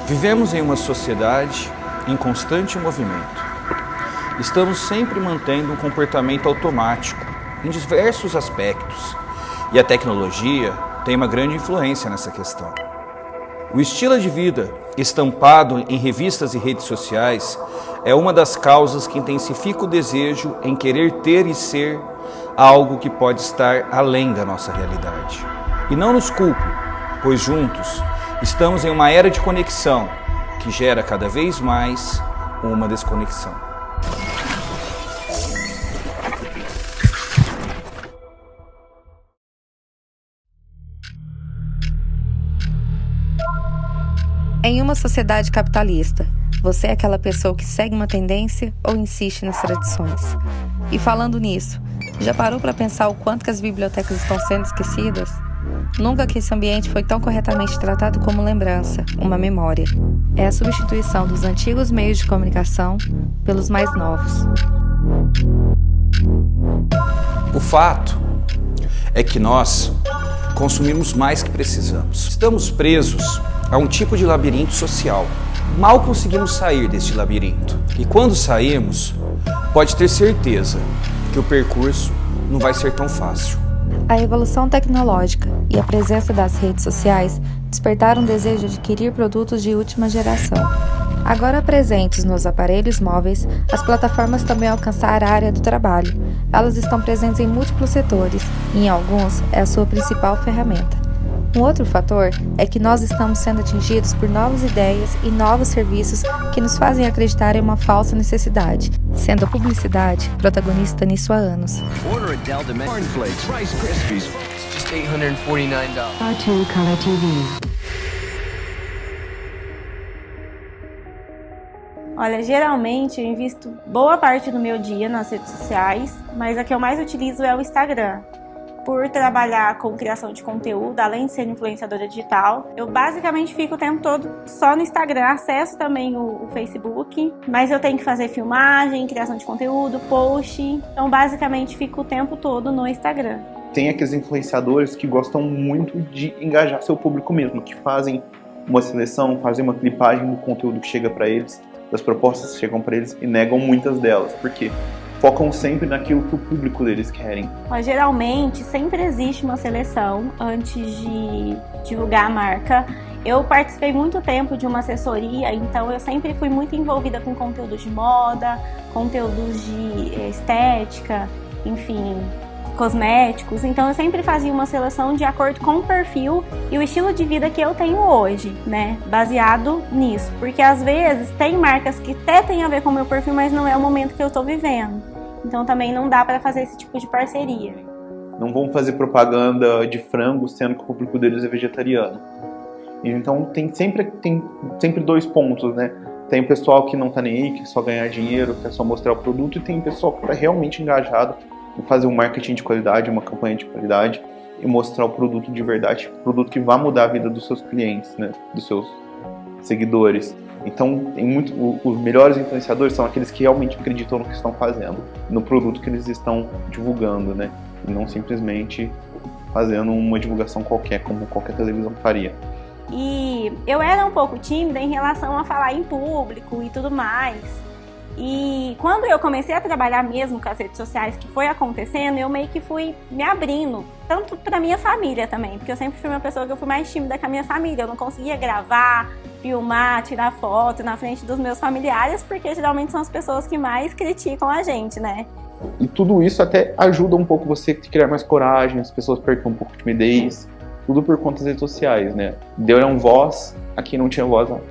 Vivemos em uma sociedade em constante movimento. Estamos sempre mantendo um comportamento automático em diversos aspectos e a tecnologia tem uma grande influência nessa questão. O estilo de vida estampado em revistas e redes sociais é uma das causas que intensifica o desejo em querer ter e ser algo que pode estar além da nossa realidade. E não nos culpe, pois juntos estamos em uma era de conexão que gera cada vez mais uma desconexão. Em uma sociedade capitalista, você é aquela pessoa que segue uma tendência ou insiste nas tradições? E falando nisso, já parou para pensar o quanto que as bibliotecas estão sendo esquecidas? Nunca que esse ambiente foi tão corretamente tratado como lembrança, uma memória. É a substituição dos antigos meios de comunicação pelos mais novos. O fato é que nós consumimos mais que precisamos. Estamos presos a um tipo de labirinto social. Mal conseguimos sair deste labirinto. E quando sairmos, pode ter certeza que o percurso não vai ser tão fácil. A evolução tecnológica e a presença das redes sociais despertaram o desejo de adquirir produtos de última geração. Agora presentes nos aparelhos móveis, as plataformas também alcançaram a área do trabalho. Elas estão presentes em múltiplos setores e, em alguns, é a sua principal ferramenta. Um outro fator é que nós estamos sendo atingidos por novas ideias e novos serviços que nos fazem acreditar em uma falsa necessidade, sendo a publicidade protagonista nisso há anos. Cartoon Color TV. Olha, geralmente eu invisto boa parte do meu dia nas redes sociais, mas a que eu mais utilizo é o Instagram. Por trabalhar com criação de conteúdo, além de ser influenciadora digital, eu basicamente fico o tempo todo só no Instagram, acesso também o Facebook, mas eu tenho que fazer filmagem, criação de conteúdo, post, então basicamente fico o tempo todo no Instagram. Tem aqueles influenciadores que gostam muito de engajar seu público mesmo, que fazem uma seleção, fazem uma clipagem do conteúdo que chega para eles, das propostas que chegam para eles e negam muitas delas. Por quê? Focam sempre naquilo que o público deles querem. Mas, geralmente, sempre existe uma seleção antes de divulgar a marca. Eu participei muito tempo de uma assessoria, então eu sempre fui muito envolvida com conteúdos de moda, conteúdos de estética, enfim, cosméticos. Então eu sempre fazia uma seleção de acordo com o perfil e o estilo de vida que eu tenho hoje, né? Baseado nisso. Porque às vezes tem marcas que até tem a ver com o meu perfil, mas não é o momento que eu tô vivendo. Então também não dá para fazer esse tipo de parceria. Não vão fazer propaganda de frango sendo que o público deles é vegetariano. Então tem sempre dois pontos, né? Tem o pessoal que não tá nem aí, que quer só ganhar dinheiro, quer só mostrar o produto, e tem o pessoal que tá realmente engajado em fazer um marketing de qualidade, uma campanha de qualidade e mostrar o produto de verdade, o produto que vai mudar a vida dos seus clientes, né? Dos seus seguidores. Então, os melhores influenciadores são aqueles que realmente acreditam no que estão fazendo, no produto que eles estão divulgando, né? E não simplesmente fazendo uma divulgação qualquer, como qualquer televisão faria. E eu era um pouco tímida em relação a falar em público e tudo mais. E quando eu comecei a trabalhar mesmo com as redes sociais, que foi acontecendo, eu meio que fui me abrindo, tanto pra minha família também, porque eu sempre fui uma pessoa que eu fui mais tímida com a minha família. Eu não conseguia gravar, filmar, tirar foto na frente dos meus familiares, porque geralmente são as pessoas que mais criticam a gente, né? E tudo isso até ajuda um pouco você a criar mais coragem, as pessoas percam um pouco de timidez, tudo por conta das redes sociais, né? Deram voz a quem não tinha voz há um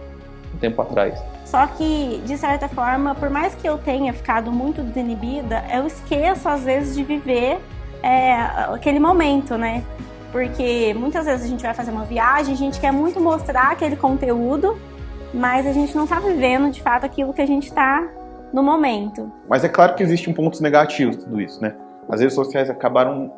tempo atrás. Só que, de certa forma, por mais que eu tenha ficado muito desinibida, eu esqueço, às vezes, de viver aquele momento, né? Porque muitas vezes a gente vai fazer uma viagem, a gente quer muito mostrar aquele conteúdo, mas a gente não está vivendo, de fato, aquilo que a gente está no momento. Mas é claro que existem pontos negativos tudo isso, né? As redes sociais acabaram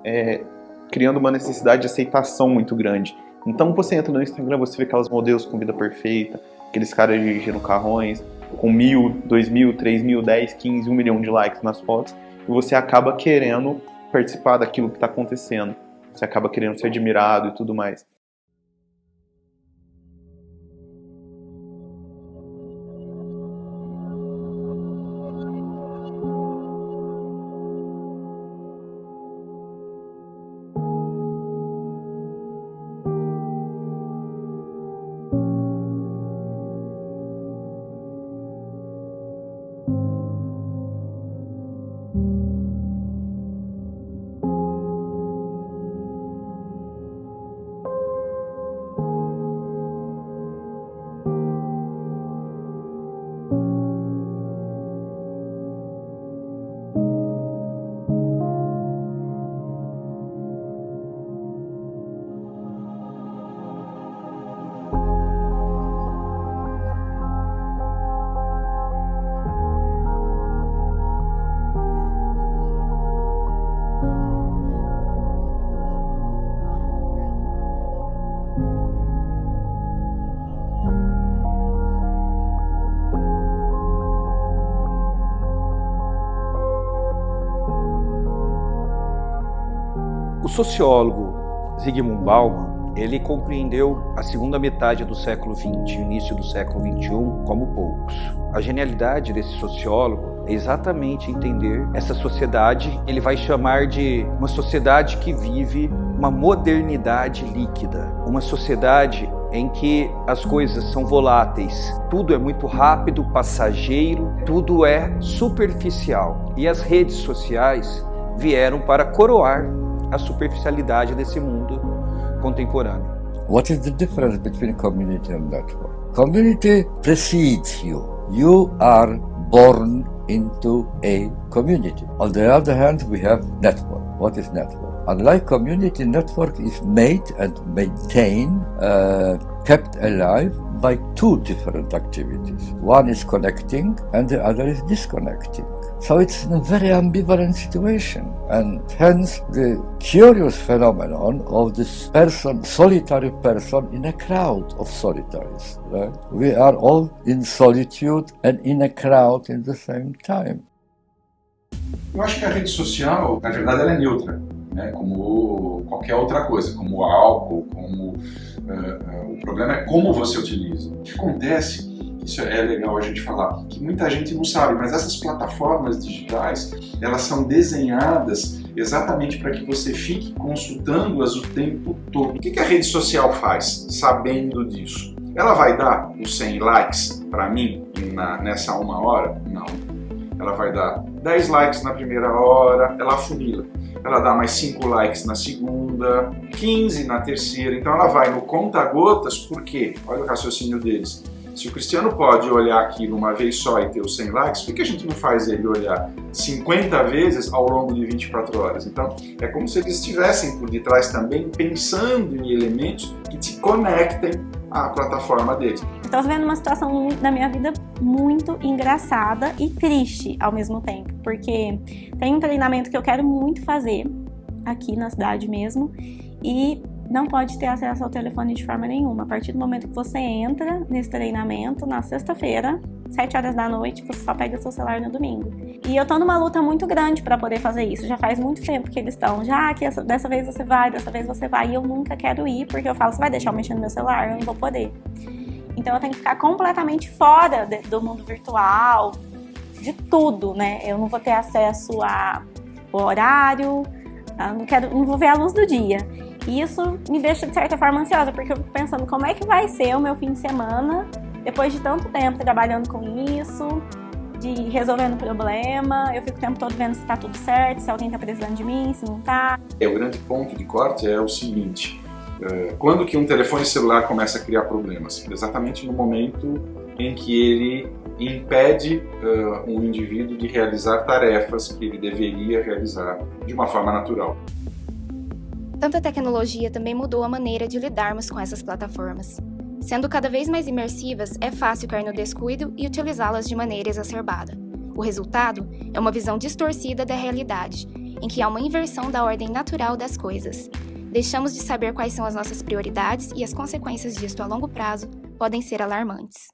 criando uma necessidade de aceitação muito grande. Então, você entra no Instagram, você vê aquelas modelos com vida perfeita, aqueles caras dirigindo carrões com 1.000, 2.000, 3.000, 10, 15, 1 milhão de likes nas fotos, e você acaba querendo participar daquilo que está acontecendo. Você acaba querendo ser admirado e tudo mais. sociólogo Zygmunt Bauman, ele compreendeu a segunda metade do século XX, início do século XXI, como poucos. A genialidade desse sociólogo é exatamente entender essa sociedade, ele vai chamar de uma sociedade que vive uma modernidade líquida, uma sociedade em que as coisas são voláteis, tudo é muito rápido, passageiro, tudo é superficial. E as redes sociais vieram para coroar a superficialidade desse mundo contemporâneo. What is the difference between community and network? Community precedes you. You are born into a community. On the other hand, we have network. What is network? Unlike community, network is made and maintained, kept alive by two different activities. One is connecting and the other is disconnecting. So it's a very ambivalent situation, and hence the curious phenomenon of this person, solitary person in a crowd of solitaries. Right? We are all in solitude and in a crowd at the same time. Eu acho que a rede social, na verdade, ela é neutra, né? Como qualquer outra coisa, como álcool, como o problema é como você utiliza. O que acontece? Isso é legal a gente falar, que muita gente não sabe, mas essas plataformas digitais, elas são desenhadas exatamente para que você fique consultando-as o tempo todo. O que a rede social faz, sabendo disso? Ela vai dar os 100 likes para mim nessa 1 hora? Não. Ela vai dar 10 likes na primeira hora, ela afunila. Ela dá mais 5 likes na segunda, 15 na terceira. Então ela vai no conta-gotas, por quê? Olha o raciocínio deles. Se o Cristiano pode olhar aquilo uma vez só e ter os 100 likes, por que a gente não faz ele olhar 50 vezes ao longo de 24 horas? Então, é como se eles estivessem por detrás também pensando em elementos que te conectem à plataforma deles. Estou vivendo uma situação na minha vida muito engraçada e triste ao mesmo tempo, porque tem um treinamento que eu quero muito fazer aqui na cidade mesmo e não pode ter acesso ao telefone de forma nenhuma. A partir do momento que você entra nesse treinamento, na sexta-feira, 7 horas da noite, você só pega seu celular no domingo. E eu tô numa luta muito grande para poder fazer isso. Já faz muito tempo que eles estão, dessa vez você vai, dessa vez você vai. E eu nunca quero ir, porque eu falo, você vai deixar eu mexer no meu celular? Eu não vou poder. Então eu tenho que ficar completamente fora do mundo virtual, de tudo, né? Eu não vou ter acesso ao horário, não vou ver a luz do dia. E isso me deixa, de certa forma, ansiosa, porque eu fico pensando como é que vai ser o meu fim de semana, depois de tanto tempo trabalhando com isso, de resolvendo problema, eu fico o tempo todo vendo se tá tudo certo, se alguém tá precisando de mim, se não tá. O grande ponto de corte é o seguinte, quando que um telefone celular começa a criar problemas? Exatamente no momento em que ele impede um indivíduo de realizar tarefas que ele deveria realizar de uma forma natural. Tanta tecnologia também mudou a maneira de lidarmos com essas plataformas. Sendo cada vez mais imersivas, é fácil cair no descuido e utilizá-las de maneira exacerbada. O resultado é uma visão distorcida da realidade, em que há uma inversão da ordem natural das coisas. Deixamos de saber quais são as nossas prioridades e as consequências disto a longo prazo podem ser alarmantes.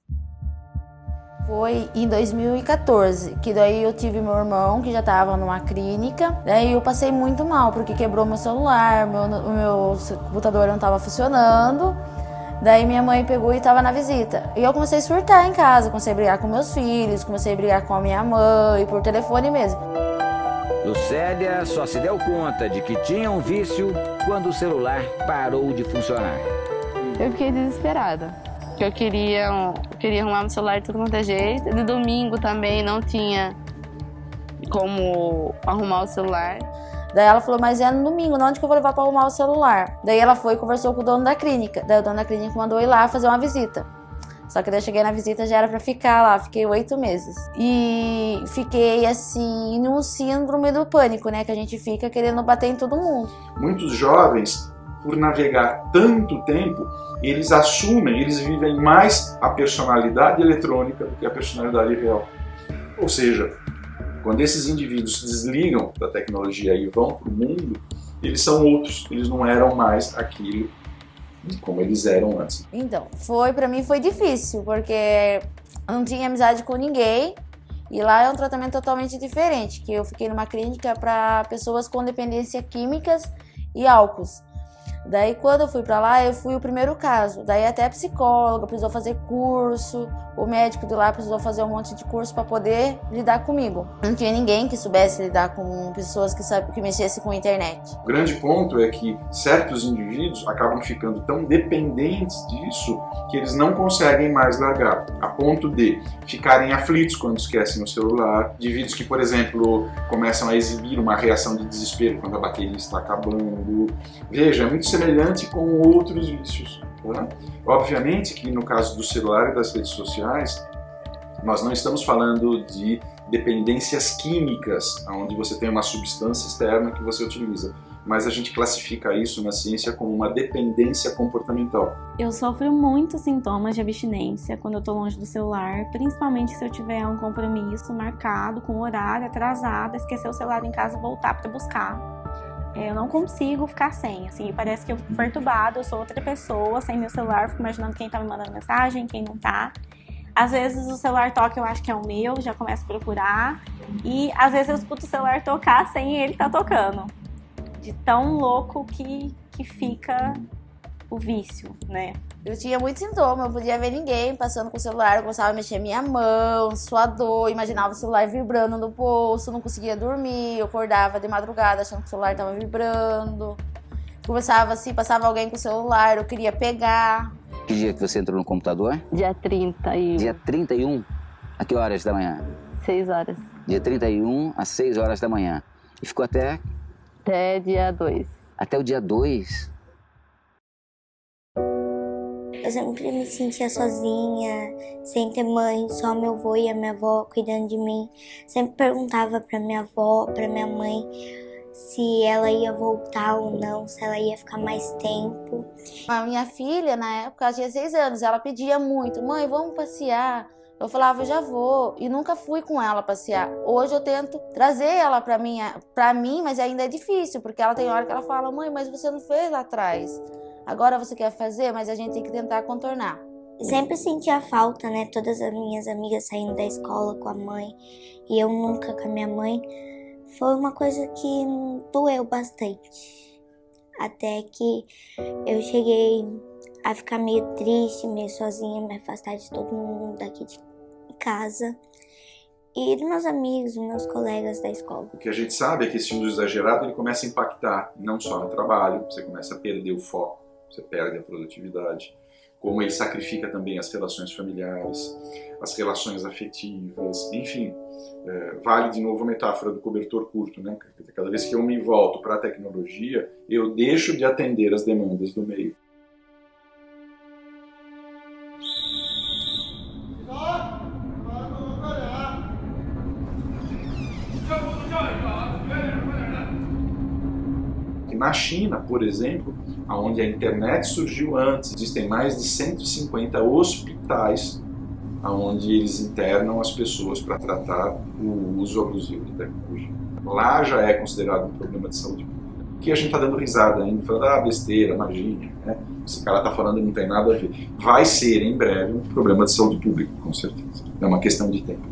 Foi em 2014, que daí eu tive meu irmão, que já estava numa clínica, daí eu passei muito mal, porque quebrou meu celular, meu computador não estava funcionando, daí minha mãe pegou e estava na visita. E eu comecei a surtar em casa, comecei a brigar com meus filhos, comecei a brigar com a minha mãe, por telefone mesmo. Lucélia só se deu conta de que tinha um vício quando o celular parou de funcionar. Eu fiquei desesperada. Eu queria arrumar meu celular de tudo quanto é jeito. De domingo também não tinha como arrumar o celular. Daí ela falou, mas é no domingo, onde que eu vou levar para arrumar o celular? Daí ela foi e conversou com o dono da clínica. Daí o dono da clínica mandou eu ir lá fazer uma visita. Só que daí eu cheguei na visita, já era para ficar lá, fiquei 8 meses. E fiquei assim, num síndrome do pânico, né? Que a gente fica querendo bater em todo mundo. Muitos jovens, por navegar tanto tempo, eles vivem mais a personalidade eletrônica do que a personalidade real. Ou seja, quando esses indivíduos se desligam da tecnologia e vão para o mundo, eles são outros, eles não eram mais aquilo como eles eram antes. Então, pra mim foi difícil, porque eu não tinha amizade com ninguém, e lá é um tratamento totalmente diferente, que eu fiquei numa clínica para pessoas com dependência químicas e álcools. Daí quando eu fui pra lá, eu fui o primeiro caso. Daí até a psicóloga precisou fazer curso, o médico de lá precisou fazer um monte de curso para poder lidar comigo. Não tinha ninguém que soubesse lidar com pessoas que mexessem com a internet. O grande ponto é que certos indivíduos acabam ficando tão dependentes disso que eles não conseguem mais largar, a ponto de ficarem aflitos quando esquecem o celular, indivíduos que, por exemplo, começam a exibir uma reação de desespero quando a bateria está acabando. Veja, é muito semelhante com outros vícios. Tá? Obviamente que no caso do celular e das redes sociais, nós não estamos falando de dependências químicas, onde você tem uma substância externa que você utiliza, mas a gente classifica isso na ciência como uma dependência comportamental. Eu sofro muitos sintomas de abstinência quando eu estou longe do celular, principalmente se eu tiver um compromisso marcado, com horário atrasado, esquecer o celular em casa e voltar para buscar. Eu não consigo ficar sem, assim, parece que eu fico perturbada, eu sou outra pessoa, sem meu celular, fico imaginando quem tá me mandando mensagem, quem não tá. Às vezes o celular toca, eu acho que é o meu, já começo a procurar. E às vezes eu escuto o celular tocar sem ele tá tocando. De tão louco que fica o vício, né? Eu tinha muito sintoma, eu não podia ver ninguém passando com o celular, eu gostava de mexer minha mão, suador, imaginava o celular vibrando no bolso, não conseguia dormir, eu acordava de madrugada achando que o celular estava vibrando. Começava assim, passava alguém com o celular, eu queria pegar. Que dia que você entrou no computador? Dia 31. Dia 31? A que horas da manhã? 6 horas. Dia 31 às 6 horas da manhã. E ficou até? Até dia 2. Até o dia 2? Eu sempre me sentia sozinha, sem ter mãe, só meu avô e a minha avó cuidando de mim. Sempre perguntava pra minha avó, pra minha mãe, se ela ia voltar ou não, se ela ia ficar mais tempo. A minha filha, na época, ela tinha 6 anos, ela pedia muito, mãe, vamos passear. Eu falava, já vou, e nunca fui com ela passear. Hoje eu tento trazer ela pra mim, mas ainda é difícil, porque ela tem hora que ela fala, mãe, mas você não fez lá atrás. Agora você quer fazer, mas a gente tem que tentar contornar. Sempre sentia falta, né? Todas as minhas amigas saindo da escola com a mãe e eu nunca com a minha mãe. Foi uma coisa que doeu bastante. Até que eu cheguei a ficar meio triste, meio sozinha, me afastar de todo mundo daqui de casa. E dos meus amigos, dos meus colegas da escola. O que a gente sabe é que esse uso exagerado ele começa a impactar não só no trabalho, você começa a perder o foco, você perde a produtividade, como ele sacrifica também as relações familiares, as relações afetivas, enfim. Vale de novo a metáfora do cobertor curto, né? Cada vez que eu me volto para a tecnologia, eu deixo de atender as demandas do meio. Na China, por exemplo, onde a internet surgiu antes, existem mais de 150 hospitais onde eles internam as pessoas para tratar o uso abusivo de tecnologia. Lá já é considerado um problema de saúde pública. Que a gente está dando risada ainda, falando, besteira, magia, né? Esse cara está falando e não tem nada a ver. Vai ser, em breve, um problema de saúde pública, com certeza. É uma questão de tempo.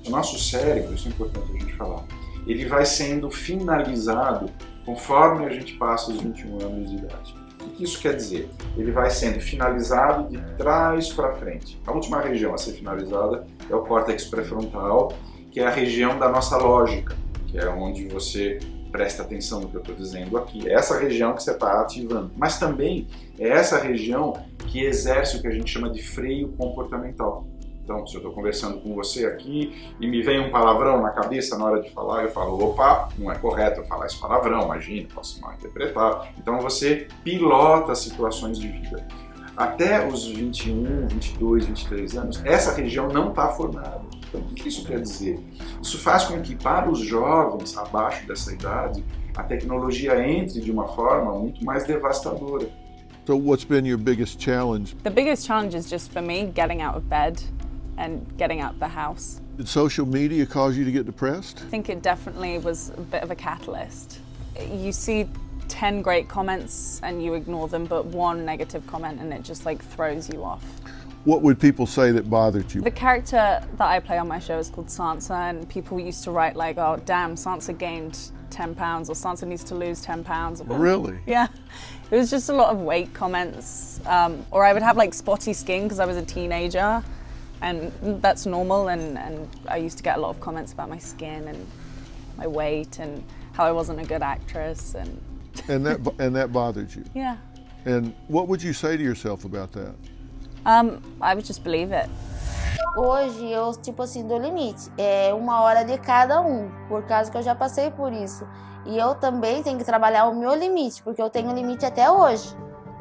O nosso cérebro, isso é importante a gente falar, ele vai sendo finalizado conforme a gente passa os 21 anos de idade. O que isso quer dizer? Ele vai sendo finalizado de trás para frente. A última região a ser finalizada é o córtex pré-frontal, que é a região da nossa lógica, que é onde você presta atenção no que eu estou dizendo aqui. É essa região que você está ativando. Mas também é essa região que exerce o que a gente chama de freio comportamental. Então, se eu estou conversando com você aqui e me vem um palavrão na cabeça na hora de falar, eu falo, opa, não é correto eu falar esse palavrão, imagina, posso mal interpretar. Então, você pilota situações de vida. até os 21, 22, 23 anos, essa região não está formada. Então, o que isso quer dizer? Isso faz com que, para os jovens abaixo dessa idade, a tecnologia entre de uma forma muito mais devastadora. So what's been your biggest challenge? The biggest challenge is just for me getting out of bed and getting out of the house. Did social media cause you to get depressed? I think it definitely was a bit of a catalyst. You see 10 great comments and you ignore them, but one negative comment and it just like throws you off. What would people say that bothered you? The character that I play on my show is called Sansa, and people used to write like, oh damn, Sansa gained 10 pounds or Sansa needs to lose 10 pounds. Really? Yeah. It was just a lot of weight comments, or I would have like spotty skin because I was a teenager, and that's normal, and I used to get a lot of comments about my skin and my weight and how I wasn't a good actress. And that bothered you? Yeah. And what would you say to yourself about that? I would just believe it. Hoje eu, tipo assim, dou limite. É 1 hora de cada um, por causa que eu já passei por isso. E eu também tenho que trabalhar o meu limite, porque eu tenho limite até hoje.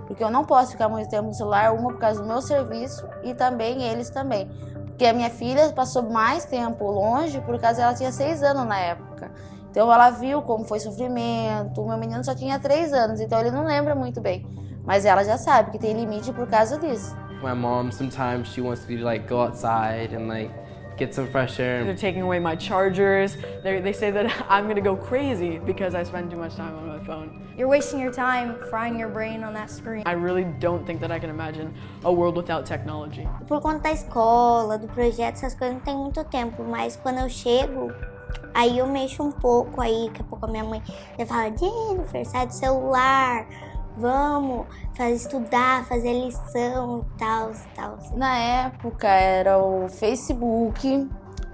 Porque eu não posso ficar muito tempo no celular, uma por causa do meu serviço e também eles também. Porque a minha filha passou mais tempo longe por causa ela tinha 6 anos na época. Então ela viu como foi sofrimento, o meu menino só tinha 3 anos, então ele não lembra muito bem. Mas ela já sabe que tem limite por causa disso. My mom, sometimes she wants me to like go outside and like get some fresh air. They're taking away my chargers. They say that I'm gonna go crazy because I spend too much time on my phone. You're wasting your time frying your brain on that screen. I really don't think that I can imagine a world without technology. Por conta da escola, do projeto, essas coisas não tem muito tempo, mas quando eu chego, aí eu mexo um pouco, aí daqui a pouco a minha mãe já fala, Jennifer, sai do celular. Vamos estudar, fazer lição e tal. Na época era o Facebook,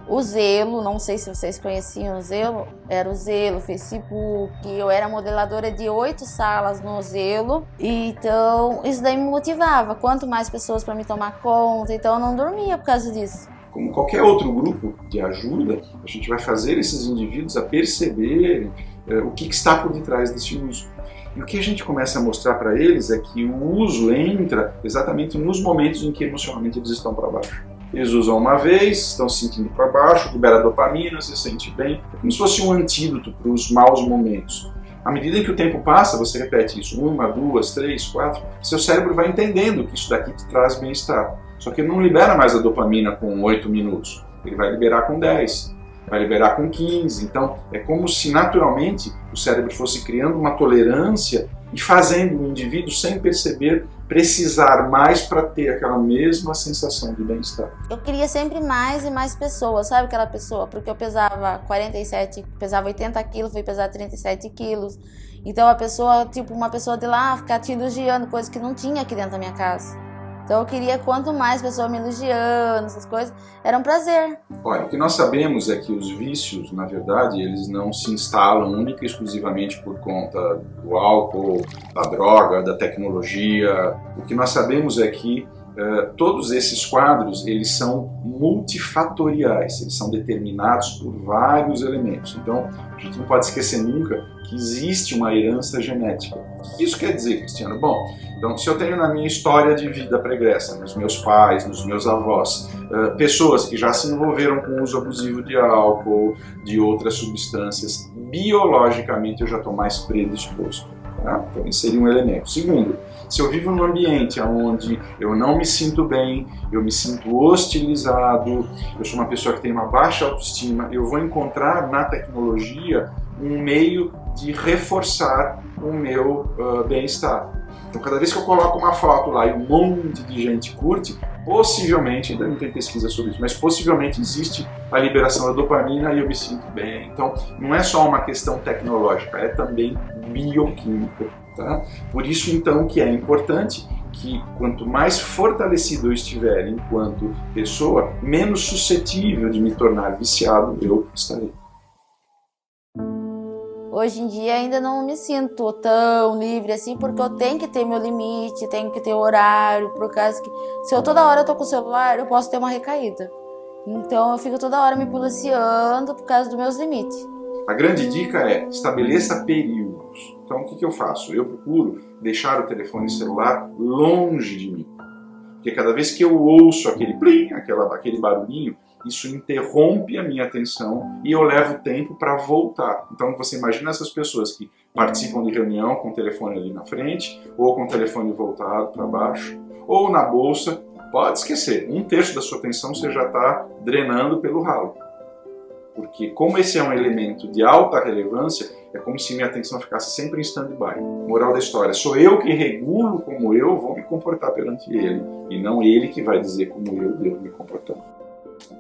o Zelo, não sei se vocês conheciam o Zelo, era o Zelo, Facebook, eu era modeladora de 8 salas no Zelo, então isso daí me motivava, quanto mais pessoas para me tomar conta, então eu não dormia por causa disso. Como qualquer outro grupo de ajuda, a gente vai fazer esses indivíduos a perceberem o que está por detrás desse uso. E o que a gente começa a mostrar para eles é que o uso entra exatamente nos momentos em que emocionalmente eles estão para baixo. Eles usam uma vez, estão se sentindo para baixo, libera dopamina, se sente bem. É como se fosse um antídoto para os maus momentos. À medida que o tempo passa, você repete isso 1, 2, 3, 4, seu cérebro vai entendendo que isso daqui te traz bem-estar. Só que ele não libera mais a dopamina com 8 minutos, ele vai liberar com 10. Vai liberar com 15, então é como se naturalmente o cérebro fosse criando uma tolerância e fazendo o indivíduo, sem perceber, precisar mais para ter aquela mesma sensação de bem-estar. Eu queria sempre mais e mais pessoas, sabe aquela pessoa? Porque eu pesava 47, pesava 80 quilos, fui pesar 37 quilos. Então a pessoa, tipo uma pessoa de lá, ficar te elogiando, coisa que não tinha aqui dentro da minha casa. Então eu queria quanto mais pessoas me elogiando, essas coisas, era um prazer. Olha, o que nós sabemos é que os vícios, na verdade, eles não se instalam única e exclusivamente por conta do álcool, da droga, da tecnologia. O que nós sabemos é que todos esses quadros, eles são multifatoriais, eles são determinados por vários elementos. Então, a gente não pode esquecer nunca que existe uma herança genética. O que isso quer dizer, Cristiano? Bom, então, se eu tenho na minha história de vida pregressa, nos meus pais, nos meus avós, pessoas que já se envolveram com o uso abusivo de álcool, de outras substâncias, biologicamente eu já estou mais predisposto. Tá? Então, esse seria um elemento. Segundo, se eu vivo num ambiente onde eu não me sinto bem, eu me sinto hostilizado, eu sou uma pessoa que tem uma baixa autoestima, eu vou encontrar na tecnologia um meio de reforçar o meu bem-estar. Então, cada vez que eu coloco uma foto lá e um monte de gente curte, possivelmente, ainda não tem pesquisa sobre isso, mas possivelmente existe a liberação da dopamina e eu me sinto bem. Então, não é só uma questão tecnológica, é também bioquímica. Tá? Por isso, então, que é importante que quanto mais fortalecido eu estiver enquanto pessoa, menos suscetível de me tornar viciado eu estarei. Hoje em dia ainda não me sinto tão livre assim, porque eu tenho que ter meu limite, tenho que ter horário, por causa que se eu toda hora eu tô com o celular, eu posso ter uma recaída. Então eu fico toda hora me policiando por causa dos meus limites. A grande dica é, estabeleça períodos. Então o que eu faço? Eu procuro deixar o telefone celular longe de mim. Porque cada vez que eu ouço aquele plim, aquele barulhinho, isso interrompe a minha atenção e eu levo tempo para voltar. Então você imagina essas pessoas que participam de reunião com o telefone ali na frente, ou com o telefone voltado para baixo, ou na bolsa. Pode esquecer, 1/3 da sua atenção você já está drenando pelo ralo. Porque como esse é um elemento de alta relevância, é como se minha atenção ficasse sempre em stand-by. Moral da história, sou eu que regulo como eu vou me comportar perante ele, e não ele que vai dizer como eu devo me comportar.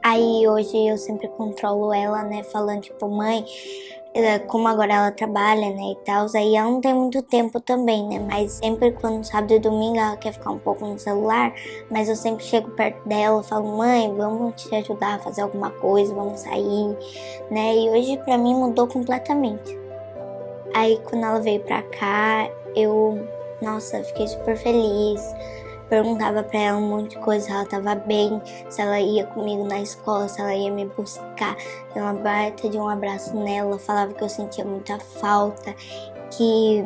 Aí hoje eu sempre controlo ela, né, falando tipo, mãe, como agora ela trabalha, né, e tal, aí ela não tem muito tempo também, né, mas sempre quando sábado e domingo ela quer ficar um pouco no celular, mas eu sempre chego perto dela e falo, mãe, vamos te ajudar a fazer alguma coisa, vamos sair, né, e hoje pra mim mudou completamente. Aí quando ela veio pra cá, nossa, fiquei super feliz. Perguntava pra ela um monte de coisa, se ela tava bem, se ela ia comigo na escola, se ela ia me buscar. Dei uma baita de um abraço nela, falava que eu sentia muita falta, que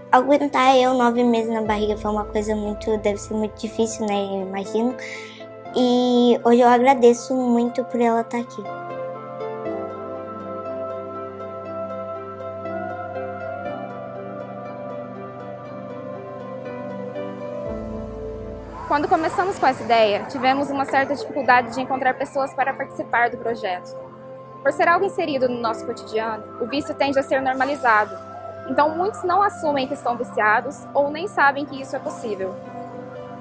aguentar eu 9 meses na barriga foi uma coisa deve ser muito difícil, né, eu imagino. E hoje eu agradeço muito por ela estar aqui. Quando começamos com essa ideia, tivemos uma certa dificuldade de encontrar pessoas para participar do projeto. Por ser algo inserido no nosso cotidiano, o vício tende a ser normalizado. Então muitos não assumem que estão viciados ou nem sabem que isso é possível.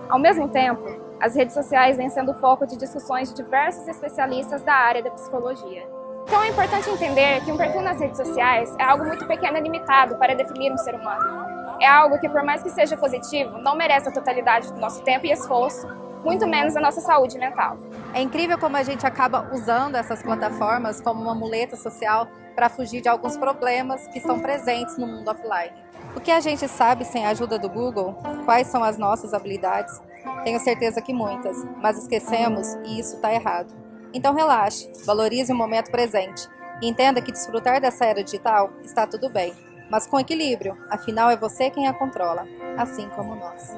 Ao mesmo tempo, as redes sociais vêm sendo foco de discussões de diversos especialistas da área da psicologia. Então é importante entender que um perfil nas redes sociais é algo muito pequeno e limitado para definir um ser humano. É algo que, por mais que seja positivo, não merece a totalidade do nosso tempo e esforço, muito menos a nossa saúde mental. É incrível como a gente acaba usando essas plataformas como uma muleta social para fugir de alguns problemas que estão presentes no mundo offline. O que a gente sabe sem a ajuda do Google? Quais são as nossas habilidades? Tenho certeza que muitas, mas esquecemos e isso está errado. Então relaxe, valorize o momento presente e entenda que desfrutar dessa era digital está tudo bem, mas com equilíbrio, afinal é você quem a controla, assim como nós.